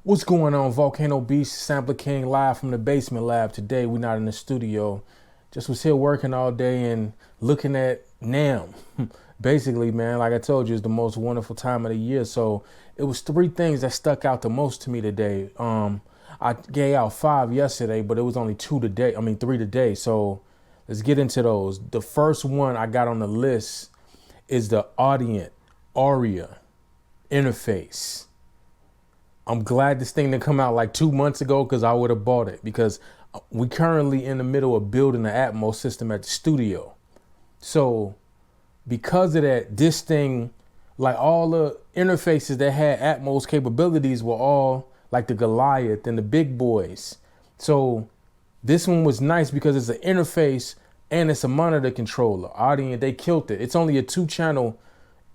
What's going on, Volcano Beast, Sampler King, live from the basement lab. Today we're not in the studio. Just was here working all day and looking at NAMM. Basically, man, like I told you, it's the most wonderful time of the year. So it was three things that stuck out the most to me today. I gave out 5 yesterday, but it was only 3 today. So let's get into those. The first one I got on the list is the Audient Oria interface. I'm glad this thing didn't come out like 2 months ago, because I would have bought it, because we currently in the middle of building the Atmos system at the studio. So because of that, this thing, like all the interfaces that had Atmos capabilities were all like the Goliath and the big boys. So this one was nice because it's an interface and it's a monitor controller. Audient, they killed it. It's only a 2-channel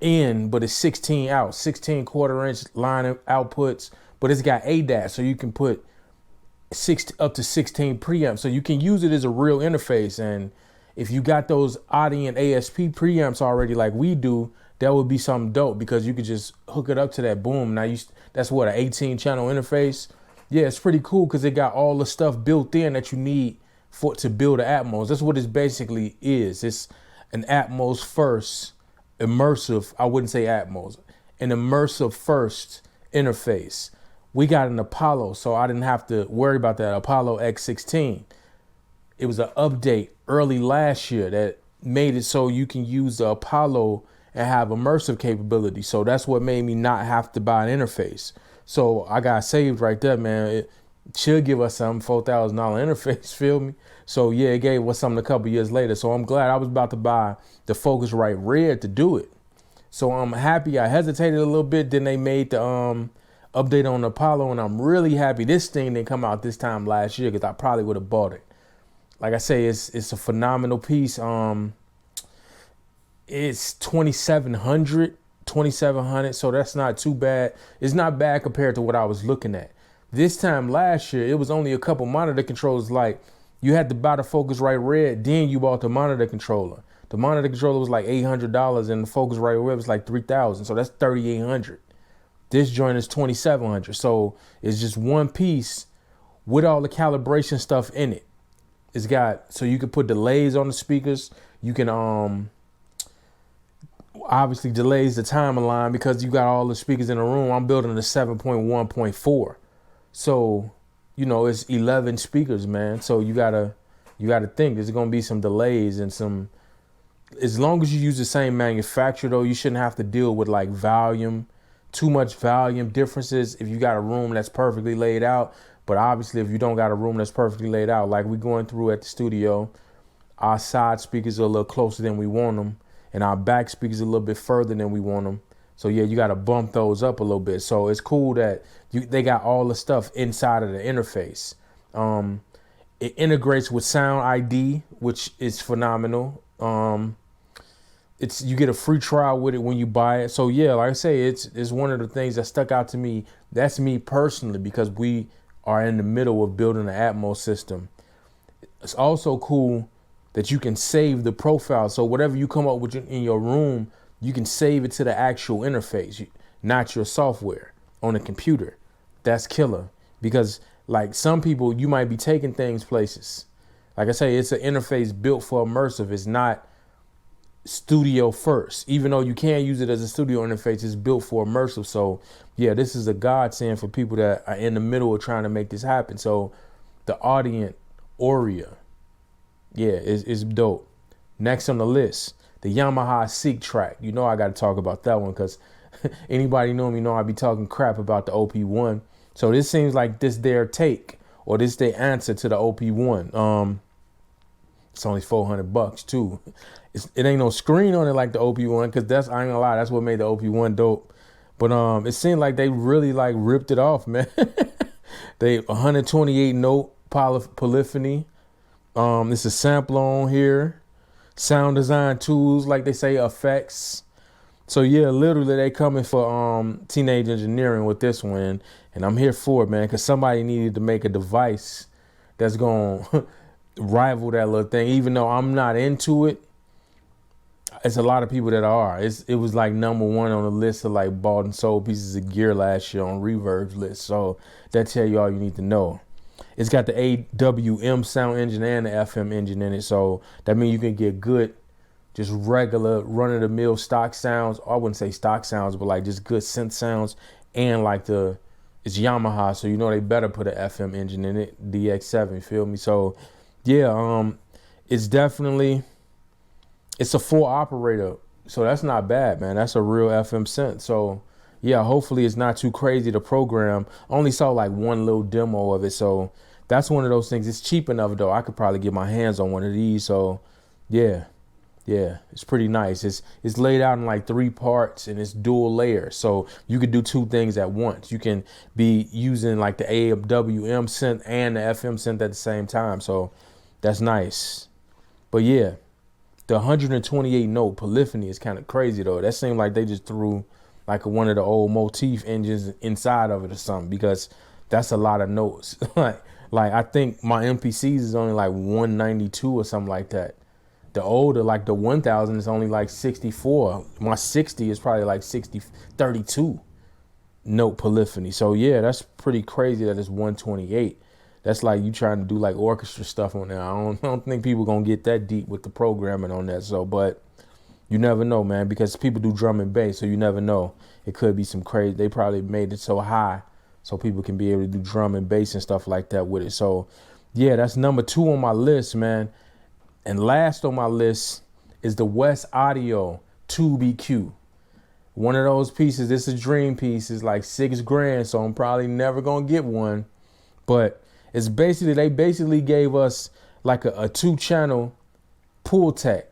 in, but it's 16 out, 16 quarter-inch line outputs, but it's got ADAT, so you can put up to 16 preamps, so you can use it as a real interface. And if you got those Audient ASP preamps already like we do, that would be something dope, because you could just hook it up to that boom. Now that's what, an 18-channel interface. Yeah, it's pretty cool because it got all the stuff built in that you need to build an Atmos. That's what it basically is. It's an Atmos first immersive, I wouldn't say Atmos, an immersive first interface. We got an Apollo, so I didn't have to worry about that Apollo X16. It was an update early last year that made it so you can use the Apollo and have immersive capability. So that's what made me not have to buy an interface. So I got saved right there, man. It should give us some $4,000 interface, feel me? So yeah, it gave us something a couple years later. So I'm glad. I was about to buy the Focusrite Red to do it. So I'm happy. I hesitated a little bit. Then they made the update on the Apollo, and I'm really happy this thing didn't come out this time last year, because I probably would have bought it. Like I say, it's a phenomenal piece. It's 2700, so that's not too bad. It's not bad compared to what I was looking at. This time last year, it was only a couple monitor controllers. Like, you had to buy the Focusrite Red, then you bought the monitor controller. The monitor controller was like $800, and the Focusrite Red was like $3,000, so that's $3,800. This joint is $2,700, so it's just one piece with all the calibration stuff in it. It's got, so you can put delays on the speakers. You can obviously delays the timeline because you got all the speakers in the room. I'm building a 7.1.4, so you know it's 11 speakers, man. So you gotta think there's gonna be some delays and some. As long as you use the same manufacturer, though, you shouldn't have to deal with like too much volume differences if you got a room that's perfectly laid out. But obviously, if you don't got a room that's perfectly laid out, like we're going through at the studio, our side speakers are a little closer than we want them, and our back speakers are a little bit further than we want them. So yeah, you got to bump those up a little bit. So it's cool that they got all the stuff inside of the interface. It integrates with Sound ID, which is phenomenal. You get a free trial with it when you buy it. So yeah, like I say, it's one of the things that stuck out to me. That's me personally, because we are in the middle of building an Atmos system. It's also cool that you can save the profile. So whatever you come up with in your room, you can save it to the actual interface, not your software on the computer. That's killer, because like some people, you might be taking things places. Like I say, it's an interface built for immersive. It's not studio first, even though you can use it as a studio interface. It's built for immersive. So yeah, this is a godsend for people that are in the middle of trying to make this happen. So the Audient Oria, yeah, is dope. Next on the list, the Yamaha Seqtrak. You know I got to talk about that one, because anybody know me know I be talking crap about the OP1. So this seems like this their take, or this their answer to the OP1. It's only $400 too. It ain't no screen on it like the OP1, because I ain't gonna lie, that's what made the OP1 dope. But it seemed like they really like ripped it off, man. They 128 note polyphony. It's a sampler on here. Sound design tools, like they say, effects. So yeah, literally they coming for teenage engineering with this one, and I'm here for it, man, because somebody needed to make a device that's gonna rival that little thing. Even though I'm not into it, It's a lot of people that are. It was like #1 on the list of like bought and sold pieces of gear last year on Reverb's list. So that tell you all you need to know. It's got the AWM sound engine and the FM engine in it. So that means you can get good, just regular run-of-the-mill stock sounds. I wouldn't say stock sounds, but like just good synth sounds. And like it's Yamaha, so you know they better put an FM engine in it, DX7, you feel me? So yeah, it's definitely, it's a full operator, so that's not bad, man. That's a real FM synth. So yeah, hopefully it's not too crazy to program. I only saw like one little demo of it, so that's one of those things. It's cheap enough though. I could probably get my hands on one of these. So yeah, it's pretty nice. It's laid out in like 3 parts and it's dual layer, so you could do 2 things at once. You can be using like the AWM synth and the FM synth at the same time, so that's nice. But yeah, the 128 note polyphony is kind of crazy though. That seemed like they just threw like one of the old motif engines inside of it or something, because that's a lot of notes. like I think my MPCs is only like 192 or something like that. The older, like the 1000 is only like 64. My 60 is probably like 32 note polyphony. So yeah, that's pretty crazy that it's 128. That's like you trying to do like orchestra stuff on there. I don't think people gonna get that deep with the programming on that. So, but you never know, man, because people do drum and bass, so you never know. It could be some crazy. They probably made it so high so people can be able to do drum and bass and stuff like that with it. So yeah, that's #2 on my list, man. And last on my list is the WesAudio Tube Eq. One of those pieces, this is a dream piece, is like $6 grand, so I'm probably never gonna get one. But it's basically, they basically gave us like a 2-channel pull tech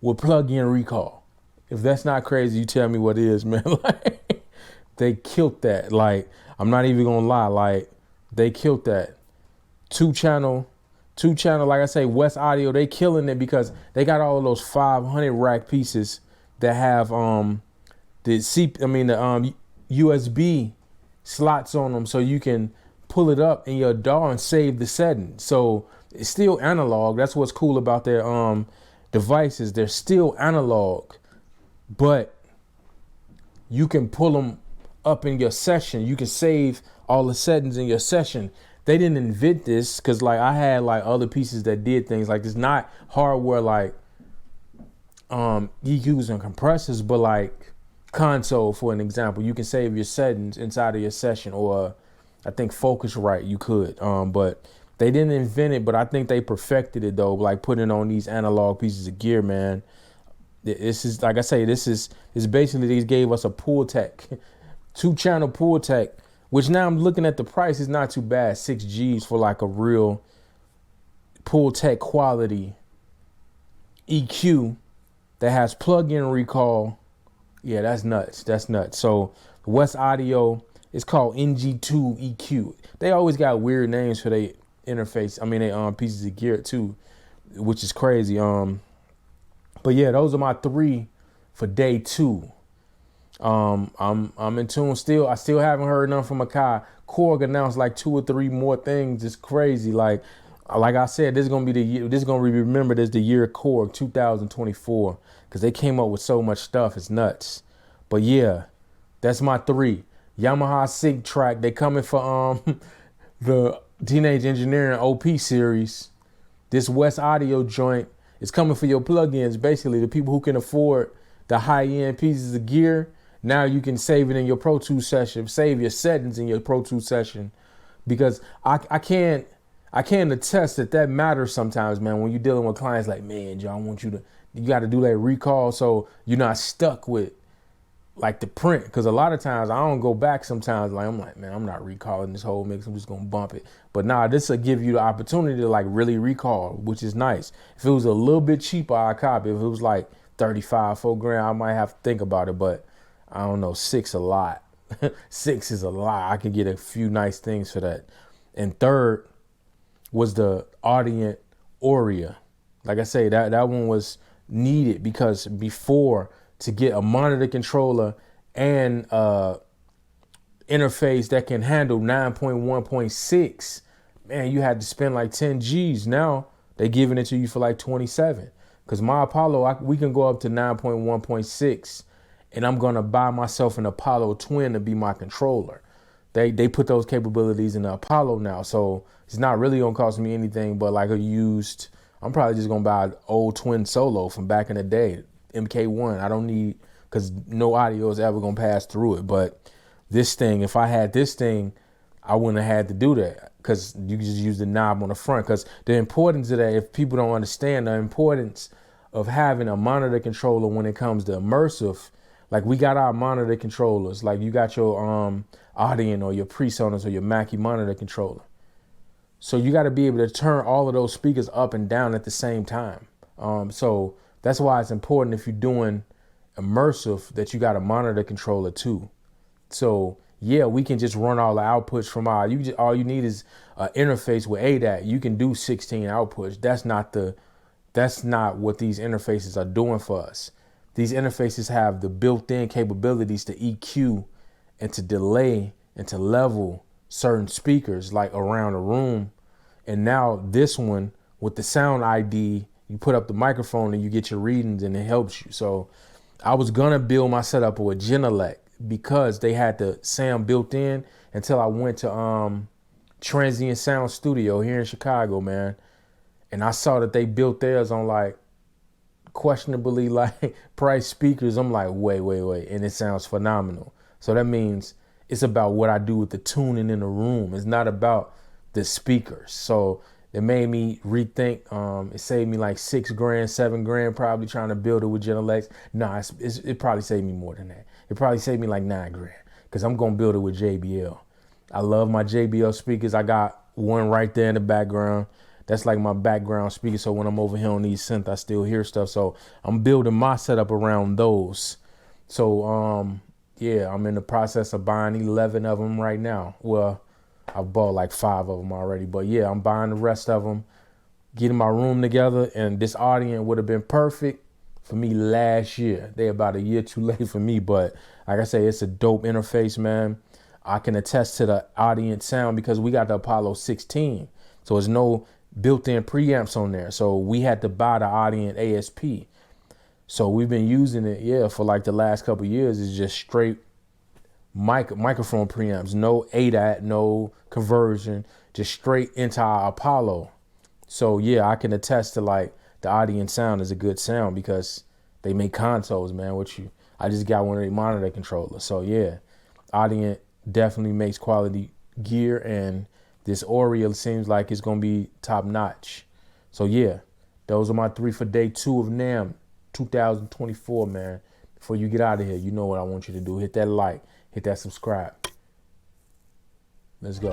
with plug-in recall. If that's not crazy, you tell me what is, man. Like, they killed that. Like, I'm not even gonna lie, like they killed that. 2-channel, like I say, WesAudio, they killing it because they got all of those 500 rack pieces that have the USB slots on them, so you can pull it up in your DAW and save the settings. So it's still analog. That's what's cool about their devices. They're still analog, but you can pull them up in your session. You can save all the settings in your session. They didn't invent this, because like I had like other pieces that did things like, it's not hardware like EQs and compressors, but like console, for an example, you can save your settings inside of your session, or I think Focusrite you could, but they didn't invent it, but I think they perfected it though, like putting on these analog pieces of gear, man. This is, like I say, this is basically, these gave us a pull tech, 2-channel pull tech, which now I'm looking at the price, is not too bad. 6 G's for like a real pull tech quality EQ that has plug-in recall. Yeah, that's nuts. That's nuts. So WesAudio, it's called ngTubeEQ. They always got weird names for their interface. I mean, they pieces of gear too, which is crazy. But yeah, those are my 3 for day 2. I'm in tune still. I still haven't heard nothing from Akai. Korg announced like 2 or 3 more things. It's crazy. Like I said, this is gonna be the year. This is gonna be remembered as the year of Korg 2024, because they came up with so much stuff. It's nuts. But yeah, that's my 3. Yamaha Seqtrak. They coming for the Teenage Engineering OP series. This WesAudio joint is coming for your plugins. Basically, the people who can afford the high-end pieces of gear. Now you can save it in your Pro Tools session, save your settings in your Pro Tools session, because I can attest that matters sometimes, man. When you're dealing with clients, like, man, Joe, I want you got to do that recall so you're not stuck with like the print. Because a lot of times I don't go back sometimes. Like, I'm like, man, I'm not recalling this whole mix. I'm just gonna bump it. But nah, this will give you the opportunity to like really recall, which is nice. If it was a little bit cheaper, I'd copy. If it was like 35, $4 grand, I might have to think about it. But I don't know, 6 a lot. 6 is a lot. I can get a few nice things for that. And third was the Audient Oria. Like I say, that one was needed, because before, to get a monitor controller and interface that can handle 9.1.6, man, you had to spend like 10 G's. Now they giving it to you for like 27. Because my Apollo, we can go up to 9.1.6, and I'm gonna buy myself an Apollo Twin to be my controller. They put those capabilities in the Apollo now, so it's not really gonna cost me anything but like a used. I'm probably just gonna buy an old Twin Solo from back in the day, MK1. I don't need, because no audio is ever gonna pass through it. But this thing, if I had this thing, I wouldn't have had to do that, because you can just use the knob on the front. Because the importance of that, if people don't understand the importance of having a monitor controller when it comes to immersive, like we got our monitor controllers, like you got your Audient or your PreSonus or your Mackie monitor controller. So you got to be able to turn all of those speakers up and down at the same time. So that's why it's important, if you're doing immersive, that you got a monitor controller too. So yeah, we can just run all the outputs from all you need is an interface with ADAT. You can do 16 outputs. That's not what these interfaces are doing for us. These interfaces have the built-in capabilities to EQ and to delay and to level certain speakers like around the room. And now this one with the sound ID, you put up the microphone and you get your readings and it helps you. So I was gonna build my setup with Genelec because they had the sound built in, until I went to Transient Sound Studio here in Chicago, man. And I saw that they built theirs on like questionably like price speakers. I'm like, wait. And it sounds phenomenal. So that means it's about what I do with the tuning in the room. It's not about the speakers. So it made me rethink. It saved me like $6 grand, $7 grand, probably trying to build it with Genelecs. Nah, it probably saved me more than that. It probably saved me like $9 grand, because I'm going to build it with JBL. I love my JBL speakers. I got one right there in the background. That's like my background speaker. So when I'm over here on these synth, I still hear stuff. So I'm building my setup around those. So, yeah, I'm in the process of buying 11 of them right now. Well, I've bought like 5 of them already, but yeah, I'm buying the rest of them, getting my room together. And this Audient would have been perfect for me last year. They about a year too late for me, but like I say, it's a dope interface, man. I can attest to the Audient sound because we got the Apollo 16. So there's no built-in preamps on there. So we had to buy the Audient ASP. So we've been using it, yeah, for like the last couple of years. It's just straight microphone preamps, no ADAT, no conversion, just straight into our Apollo. So yeah, I can attest to like the Audient sound is a good sound because they make consoles, man. I just got one of their monitor controllers. So yeah, Audient definitely makes quality gear, and this Oria seems like it's gonna be top notch. So yeah, those are my 3 for day 2 of NAMM 2024, man. Before you get out of here, you know what I want you to do. Hit that like, hit that subscribe. Let's go.